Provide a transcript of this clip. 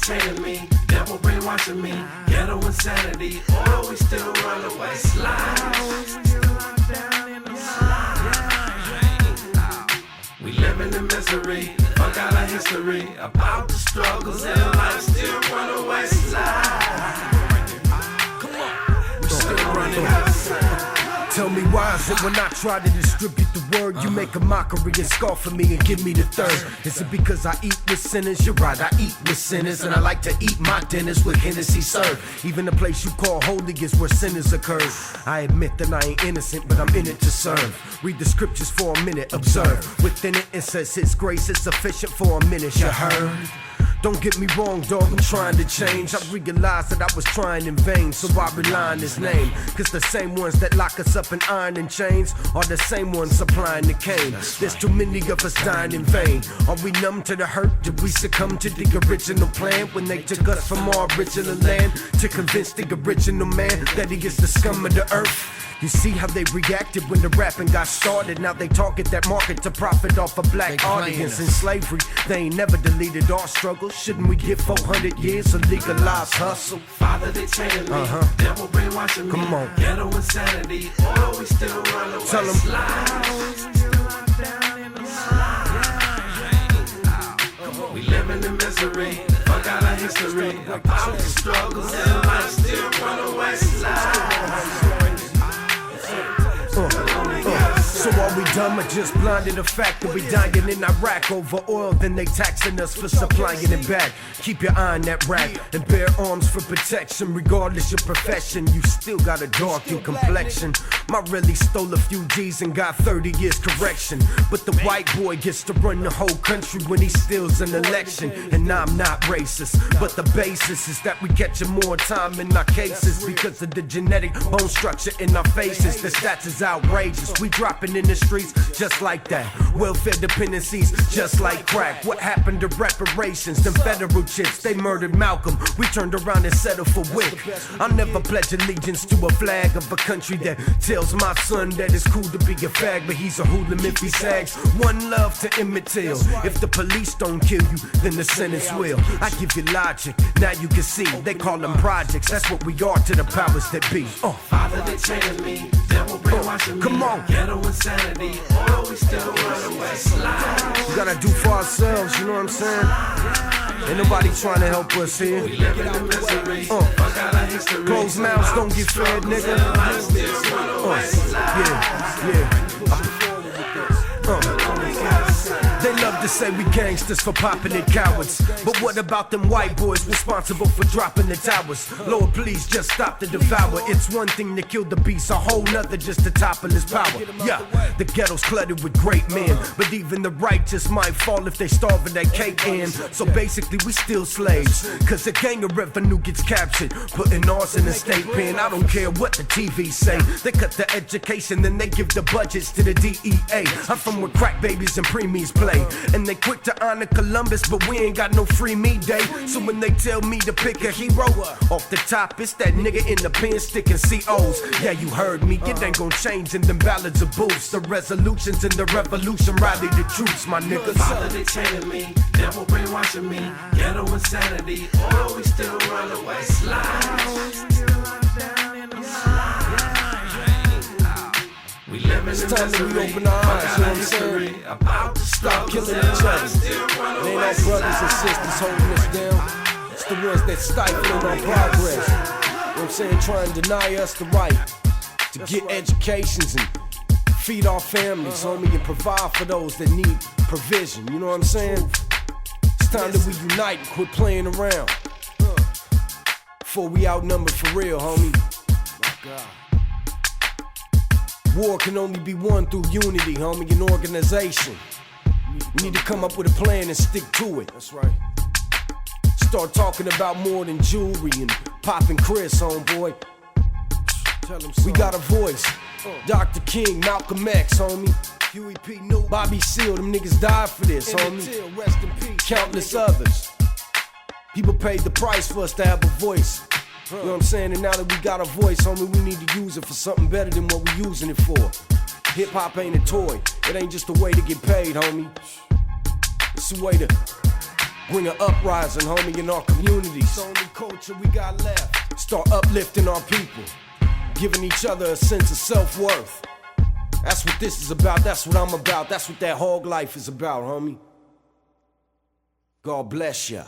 chaining me, devil brainwashing me, ghetto insanity, or we still runaway Slavez. We living in misery, fuck out our history, about the struggles in life, still runaway Slavez. Come on, we still running outside. Tell me why is it when I try to distribute the word, you make a mockery and scoff at me and give me the third? Is it because I eat with sinners? You're right, I eat with sinners, and I like to eat my dinners with Hennessy served. Even the place you call holy is where sinners occur. I admit that I ain't innocent, but I'm in it to serve. Read the scriptures for a minute, observe. Within it says His grace is sufficient for a minute, you heard? Don't get me wrong, dog, I'm trying to change. I realized that I was trying in vain, so I rely on His name. Cause the same ones that lock us up in iron and chains are the same ones supplying the cane. There's too many of us dying in vain. Are we numb to the hurt? Did we succumb to the original plan when they took us from our original land to convince the original man that he is the scum of the earth? You see how they reacted when the rapping got started. Now they target that market to profit off a black audience. In slavery, they ain't never deleted our struggle. Shouldn't we get 400 years of legalized hustle? Father, they chaining me, devil brainwashing me, come on, ghetto insanity, or we still run away. Tell them. We living in misery, fuck out our history, about the struggles in life, still run away Slavez. So are we dumb or just blind to the fact that we dying in Iraq over oil? Then they taxing us for supplying it back. Keep your eye on that rack and bear arms for protection. Regardless your profession, you still got a darkened complexion. My really stole a few G's and got 30 years correction. But the white boy gets to run the whole country when he steals an election. And I'm not racist, but the basis is that we catching more time in our cases because of the genetic bone structure in our faces. The stats is outrageous. We dropping in the streets just like that. Welfare dependencies just like crack. What happened to reparations? Them federal chicks, they murdered Malcolm. We turned around and settled for Wick. I'll never pledge allegiance to a flag of a country that tells my son that it's cool to be a fag, but he's a hoodlum if he sags. One love to Emmett Till. If the police don't kill you, then the sentence will. I give you logic, now you can see. They call them projects, that's what we are to the powers that be. Father, they chaining me, devil brainwashing me, come on, ghetto insanity, or we still run away Slavez. We gotta do for ourselves, you know what I'm saying? Ain't nobody trying to help us here. We live in misery, fuck out our history. Closed mouths don't get fed, nigga. They love to say we gangsters for popping it cowards. But what about them white boys responsible for dropping the towers? Lord, please just stop the devour. It's one thing to kill the beast, a whole nother just to topple his power. Yeah, the ghetto's cluttered with great men, but even the righteous might fall if they starve in that cake in. So basically we still slaves, cause the gang of revenue gets captured, putting ours in the state pen. I don't care what the TV say. They cut the education, then they give the budgets to the DEA. I'm from where crack babies and preemies play. And they quick to honor Columbus, but we ain't got no free me day. So when they tell me to pick a hero, off the top it's that nigga in the pen sticking COs. Yeah, you heard me, it ain't gon' change in them ballads of boots. The resolutions in the revolution rally the troops, my niggas. Father, they chaining me, devil brainwashing me, ghetto insanity, or we still run away Slavez. We live in it's time that we open our eyes, you know what I'm saying? Stop killing each other. It ain't our brothers and sisters holding us down. It's the ones that stifling our progress. You know what I'm saying? Trying to deny us the right to get educations and feed our families, homie, and provide for those that need provision. You know what I'm saying? It's time that we unite and quit playing around before we outnumbered for real, homie. My God. War can only be won through unity, homie, and organization. We need to come up with a plan and stick to it. That's right. Start talking about more than jewelry and popping Chris, homeboy. We got a voice. Dr. King, Malcolm X, homie. Huey P. Newton, Bobby Seale, them niggas died for this, homie. Rest in peace. Countless others. People paid the price for us to have a voice. You know what I'm saying? And now that we got a voice, homie, we need to use it for something better than what we using it for. Hip-hop ain't a toy. It ain't just a way to get paid, homie. It's a way to Bring an uprising, homie, in our communities. It's the only culture we got left. Start uplifting our people, giving each other a sense of self-worth. That's what this is about, that's what I'm about, that's what that hog life is about, homie. God bless ya.